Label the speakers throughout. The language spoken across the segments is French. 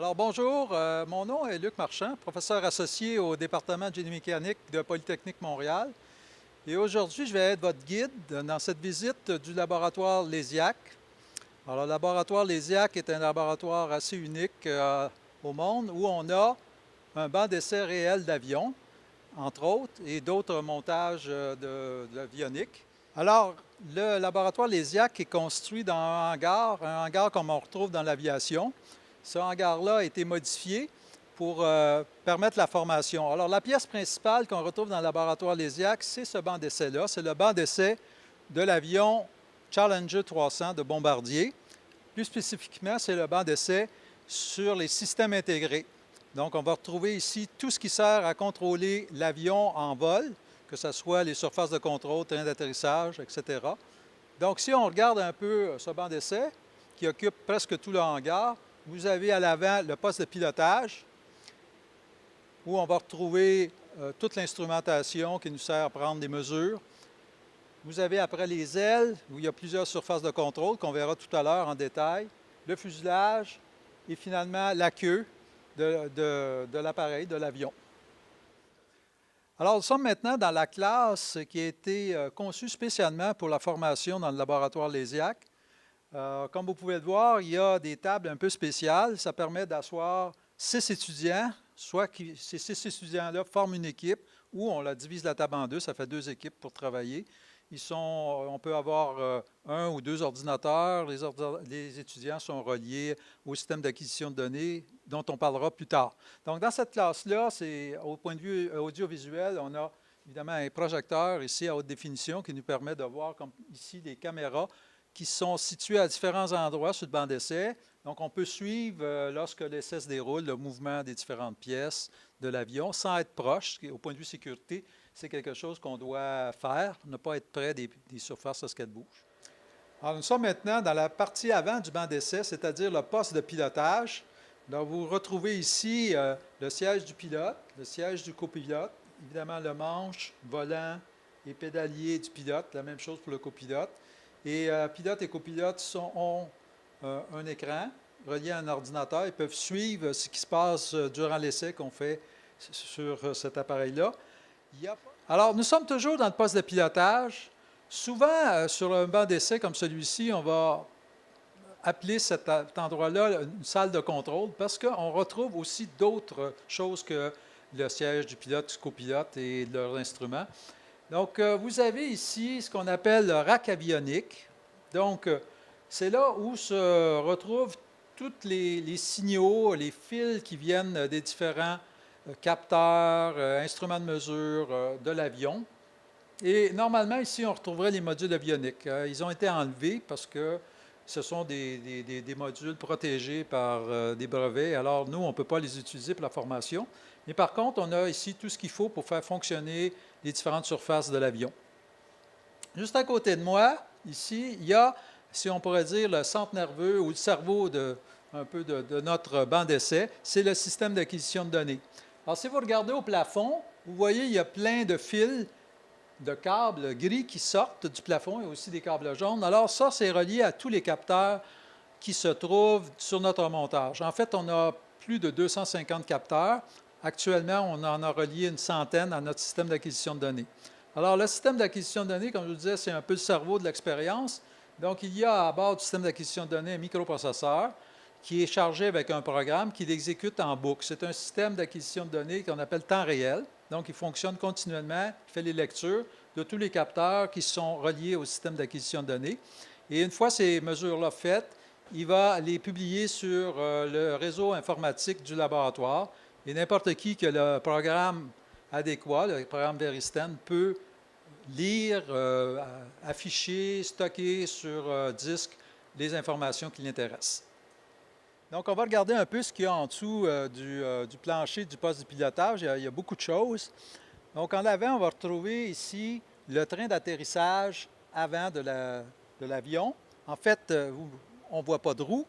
Speaker 1: Alors bonjour, mon nom est Luc Marchand, professeur associé au département de génie mécanique de Polytechnique Montréal. Et aujourd'hui, je vais être votre guide dans cette visite du laboratoire LESIAC. Alors, le laboratoire LESIAC est un laboratoire assez unique au monde où on a un banc d'essai réel d'avions, entre autres, et d'autres montages d'avionique. Alors, le laboratoire LESIAC est construit dans un hangar comme on retrouve dans l'aviation. Ce hangar-là a été modifié pour permettre la formation. Alors, la pièce principale qu'on retrouve dans le laboratoire LESIAC, c'est ce banc d'essai-là. C'est le banc d'essai de l'avion Challenger 300 de Bombardier. Plus spécifiquement, c'est le banc d'essai sur les systèmes intégrés. Donc, on va retrouver ici tout ce qui sert à contrôler l'avion en vol, que ce soit les surfaces de contrôle, train d'atterrissage, etc. Donc, si on regarde un peu ce banc d'essai, qui occupe presque tout le hangar, vous avez à l'avant le poste de pilotage, où on va retrouver toute l'instrumentation qui nous sert à prendre des mesures. Vous avez après les ailes, où il y a plusieurs surfaces de contrôle qu'on verra tout à l'heure en détail, le fuselage et finalement la queue de l'appareil, de l'avion. Alors, nous sommes maintenant dans la classe qui a été conçue spécialement pour la formation dans le laboratoire LESIAC. Comme vous pouvez le voir, il y a des tables un peu spéciales. Ça permet d'asseoir 6 étudiants, soit ces 6 étudiants-là forment une équipe ou on la divise la table en deux, ça fait 2 équipes pour travailler. On peut avoir un ou 2 ordinateurs. Les étudiants sont reliés au système d'acquisition de données dont on parlera plus tard. Donc, dans cette classe-là, au point de vue audiovisuel, on a évidemment un projecteur ici à haute définition qui nous permet de voir, comme ici, des caméras qui sont situées à différents endroits sur le banc d'essai. Donc, on peut suivre, lorsque l'essai se déroule, le mouvement des différentes pièces de l'avion sans être proche. Au point de vue sécurité, c'est quelque chose qu'on doit faire, ne pas être près des surfaces lorsqu'elles bougent. Alors, nous sommes maintenant dans la partie avant du banc d'essai, c'est-à-dire le poste de pilotage. Donc, vous retrouvez ici le siège du pilote, le siège du copilote, évidemment le manche, volant et pédalier du pilote, la même chose pour le copilote. Et pilote et copilote ont un écran relié à un ordinateur. Ils peuvent suivre ce qui se passe durant l'essai qu'on fait sur cet appareil-là. Alors, nous sommes toujours dans le poste de pilotage. Souvent, sur un banc d'essai comme celui-ci, on va appeler cet endroit-là une salle de contrôle parce qu'on retrouve aussi d'autres choses que le siège du pilote, du copilote et leurs instruments. Donc, vous avez ici ce qu'on appelle le rack avionique. Donc, c'est là où se retrouvent tous les signaux, les fils qui viennent des différents capteurs, instruments de mesure de l'avion. Et normalement, ici, on retrouverait les modules avioniques. Ils ont été enlevés parce que ce sont des modules protégés par des brevets. Alors, nous, on ne peut pas les utiliser pour la formation. Mais par contre, on a ici tout ce qu'il faut pour faire fonctionner les différentes surfaces de l'avion. Juste à côté de moi, ici, il y a, si on pourrait dire, le centre nerveux ou le cerveau un peu de notre banc d'essai, c'est le système d'acquisition de données. Alors, si vous regardez au plafond, vous voyez, il y a plein de fils de câbles gris qui sortent du plafond. Il y a aussi des câbles jaunes. Alors, ça, c'est relié à tous les capteurs qui se trouvent sur notre montage. En fait, on a plus de 250 capteurs. Actuellement, on en a relié une centaine à notre système d'acquisition de données. Alors, le système d'acquisition de données, comme je vous disais, c'est un peu le cerveau de l'expérience. Donc, il y a à bord du système d'acquisition de données un microprocesseur qui est chargé avec un programme qui l'exécute en boucle. C'est un système d'acquisition de données qu'on appelle temps réel. Donc, il fonctionne continuellement, il fait les lectures de tous les capteurs qui sont reliés au système d'acquisition de données. Et une fois ces mesures-là faites, il va les publier sur le réseau informatique du laboratoire. Et n'importe qui a le programme adéquat, le programme Veristan, peut lire, afficher, stocker sur disque les informations qui l'intéressent. Donc, on va regarder un peu ce qu'il y a en dessous du plancher du poste de pilotage. Il y a beaucoup de choses. Donc, en avant, on va retrouver ici le train d'atterrissage avant de l'avion. En fait, on ne voit pas de roue.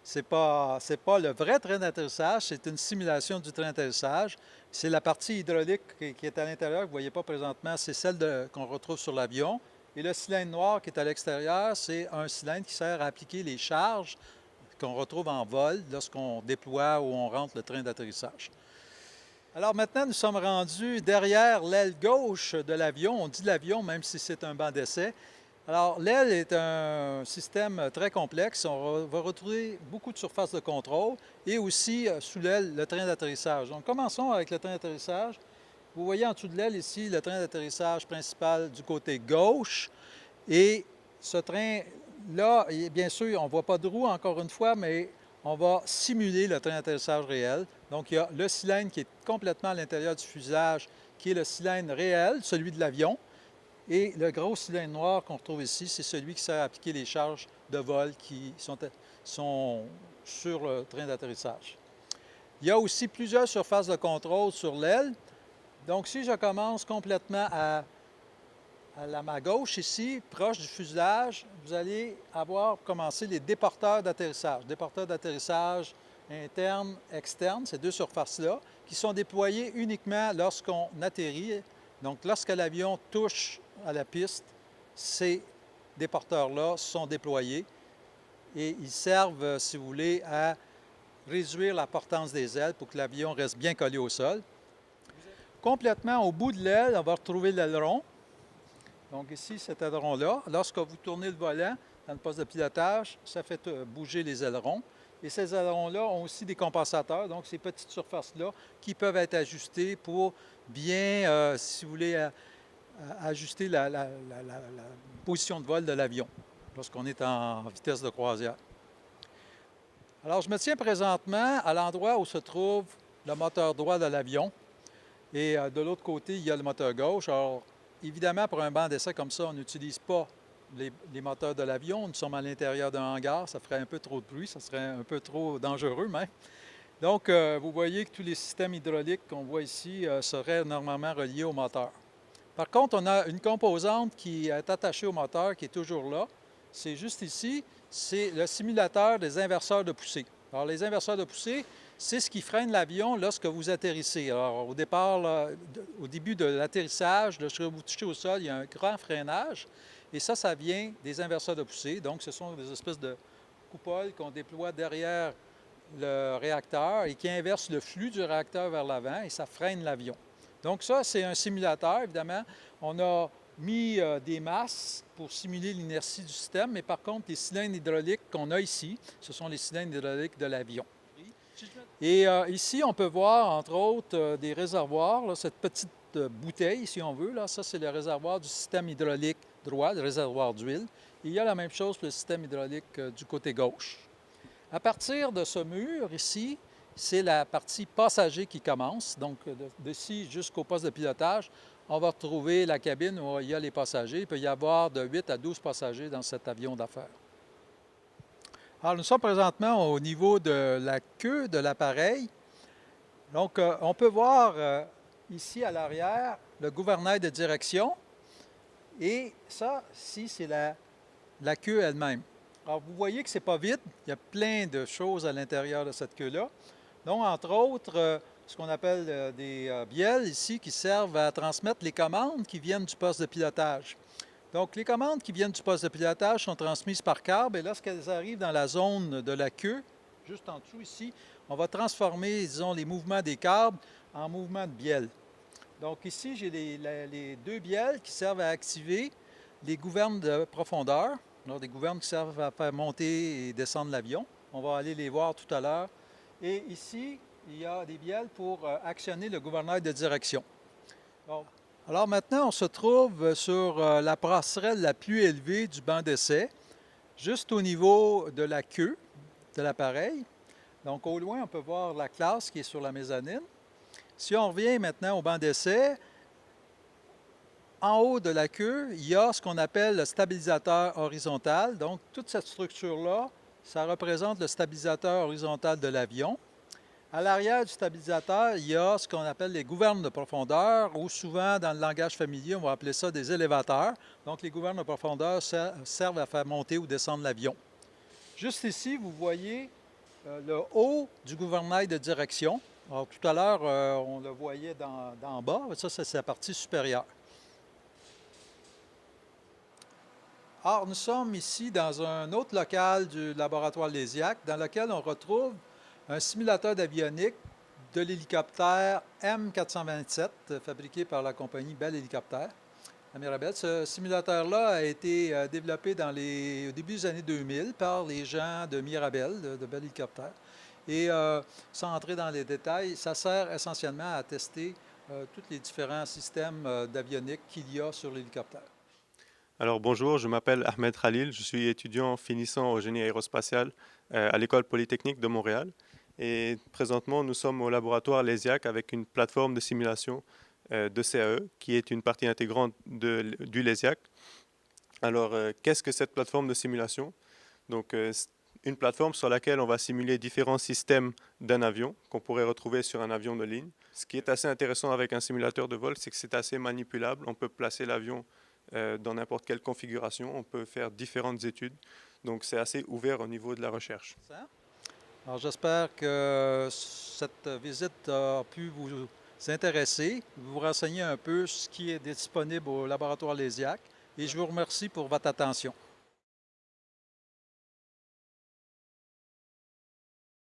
Speaker 1: Ce n'est pas le vrai train d'atterrissage, c'est une simulation du train d'atterrissage. C'est la partie hydraulique qui est à l'intérieur, que vous ne voyez pas présentement, c'est celle qu'on retrouve sur l'avion. Et le cylindre noir qui est à l'extérieur, c'est un cylindre qui sert à appliquer les charges qu'on retrouve en vol lorsqu'on déploie ou on rentre le train d'atterrissage. Alors maintenant, nous sommes rendus derrière l'aile gauche de l'avion. On dit l'avion, même si c'est un banc d'essai. Alors, l'aile est un système très complexe. On va retrouver beaucoup de surfaces de contrôle et aussi sous l'aile, le train d'atterrissage. Donc, commençons avec le train d'atterrissage. Vous voyez en dessous de l'aile ici, le train d'atterrissage principal du côté gauche. Et ce train-là, bien sûr, on ne voit pas de roue encore une fois, mais on va simuler le train d'atterrissage réel. Donc, il y a le cylindre qui est complètement à l'intérieur du fuselage, qui est le cylindre réel, celui de l'avion. Et le gros cylindre noir qu'on retrouve ici, c'est celui qui sert à appliquer les charges de vol qui sont sur le train d'atterrissage. Il y a aussi plusieurs surfaces de contrôle sur l'aile. Donc, si je commence complètement à ma gauche ici, proche du fuselage, vous allez avoir commencé les déporteurs d'atterrissage. Déporteurs d'atterrissage interne, externe, ces deux surfaces-là, qui sont déployés uniquement lorsqu'on atterrit. Donc, lorsque l'avion touche à la piste, ces déporteurs-là sont déployés et ils servent, si vous voulez, à réduire la portance des ailes pour que l'avion reste bien collé au sol. Complètement au bout de l'aile, on va retrouver l'aileron. Donc ici, cet aileron-là, lorsque vous tournez le volant dans le poste de pilotage, ça fait bouger les ailerons. Et ces ailerons-là ont aussi des compensateurs, donc ces petites surfaces-là qui peuvent être ajustées pour bien, si vous voulez, ajuster la position de vol de l'avion lorsqu'on est en vitesse de croisière. Alors, je me tiens présentement à l'endroit où se trouve le moteur droit de l'avion. Et de l'autre côté, il y a le moteur gauche. Alors, évidemment, pour un banc d'essai comme ça, on n'utilise pas les moteurs de l'avion. Nous sommes à l'intérieur d'un hangar, ça ferait un peu trop de bruit, ça serait un peu trop dangereux même. Donc, vous voyez que tous les systèmes hydrauliques qu'on voit ici seraient normalement reliés au moteur. Par contre, on a une composante qui est attachée au moteur, qui est toujours là. C'est juste ici, c'est le simulateur des inverseurs de poussée. Alors, les inverseurs de poussée, c'est ce qui freine l'avion lorsque vous atterrissez. Alors, au départ, là, au début de l'atterrissage, lorsque vous touchez au sol, il y a un grand freinage. Et ça vient des inverseurs de poussée. Donc, ce sont des espèces de coupoles qu'on déploie derrière le réacteur et qui inversent le flux du réacteur vers l'avant et ça freine l'avion. Donc ça, c'est un simulateur, évidemment. On a mis des masses pour simuler l'inertie du système, mais par contre, les cylindres hydrauliques qu'on a ici, ce sont les cylindres hydrauliques de l'avion. Et ici, on peut voir, entre autres, des réservoirs, là, cette petite bouteille, si on veut. Là, ça, c'est le réservoir du système hydraulique droit, le réservoir d'huile. Il y a la même chose pour le système hydraulique du côté gauche. À partir de ce mur ici, c'est la partie passager qui commence. Donc, d'ici jusqu'au poste de pilotage, on va retrouver la cabine où il y a les passagers. Il peut y avoir de 8 à 12 passagers dans cet avion d'affaires. Alors, nous sommes présentement au niveau de la queue de l'appareil. Donc, on peut voir ici à l'arrière le gouvernail de direction. Et ça, ici, c'est la queue elle-même. Alors, vous voyez que ce n'est pas vide. Il y a plein de choses à l'intérieur de cette queue-là. Donc, entre autres, ce qu'on appelle des bielles ici qui servent à transmettre les commandes qui viennent du poste de pilotage. Donc, les commandes qui viennent du poste de pilotage sont transmises par câble et lorsqu'elles arrivent dans la zone de la queue, juste en dessous ici, on va transformer, disons, les mouvements des câbles en mouvements de bielles. Donc, ici, j'ai les deux bielles qui servent à activer les gouvernes de profondeur. Alors, des gouvernes qui servent à faire monter et descendre l'avion. On va aller les voir tout à l'heure. Et ici, il y a des bielles pour actionner le gouvernail de direction. Bon. Alors maintenant, on se trouve sur la passerelle la plus élevée du banc d'essai, juste au niveau de la queue de l'appareil. Donc au loin, on peut voir la classe qui est sur la mezzanine. Si on revient maintenant au banc d'essai, en haut de la queue, il y a ce qu'on appelle le stabilisateur horizontal. Donc toute cette structure-là, ça représente le stabilisateur horizontal de l'avion. À l'arrière du stabilisateur, il y a ce qu'on appelle les gouvernes de profondeur, ou souvent, dans le langage familier, on va appeler ça des élévateurs. Donc, les gouvernes de profondeur servent à faire monter ou descendre l'avion. Juste ici, vous voyez le haut du gouvernail de direction. Alors, tout à l'heure, on le voyait d'en bas. Ça, c'est la partie supérieure. Or, nous sommes ici dans un autre local du laboratoire Lésiac, dans lequel on retrouve un simulateur d'avionique de l'hélicoptère M427, fabriqué par la compagnie Bell Hélicoptère à Mirabel. Ce simulateur-là a été développé au début des années 2000 par les gens de Mirabel, de Bell Hélicoptère. Et sans entrer dans les détails, ça sert essentiellement à tester tous les différents systèmes d'avionique qu'il y a sur l'hélicoptère.
Speaker 2: Alors bonjour, je m'appelle Ahmed Khalil, je suis étudiant finissant au génie aérospatial à l'École polytechnique de Montréal. Et présentement, nous sommes au laboratoire Lésiac avec une plateforme de simulation de CAE qui est une partie intégrante du Lésiac. Alors, qu'est-ce que cette plateforme de simulation? Donc, c'est une plateforme sur laquelle on va simuler différents systèmes d'un avion qu'on pourrait retrouver sur un avion de ligne. Ce qui est assez intéressant avec un simulateur de vol, c'est que c'est assez manipulable. On peut placer l'avion dans n'importe quelle configuration. On peut faire différentes études. Donc, c'est assez ouvert au niveau de la recherche.
Speaker 1: Alors, j'espère que cette visite a pu vous intéresser, vous renseigner un peu sur ce qui est disponible au laboratoire Lésiac. Et je vous remercie pour votre attention.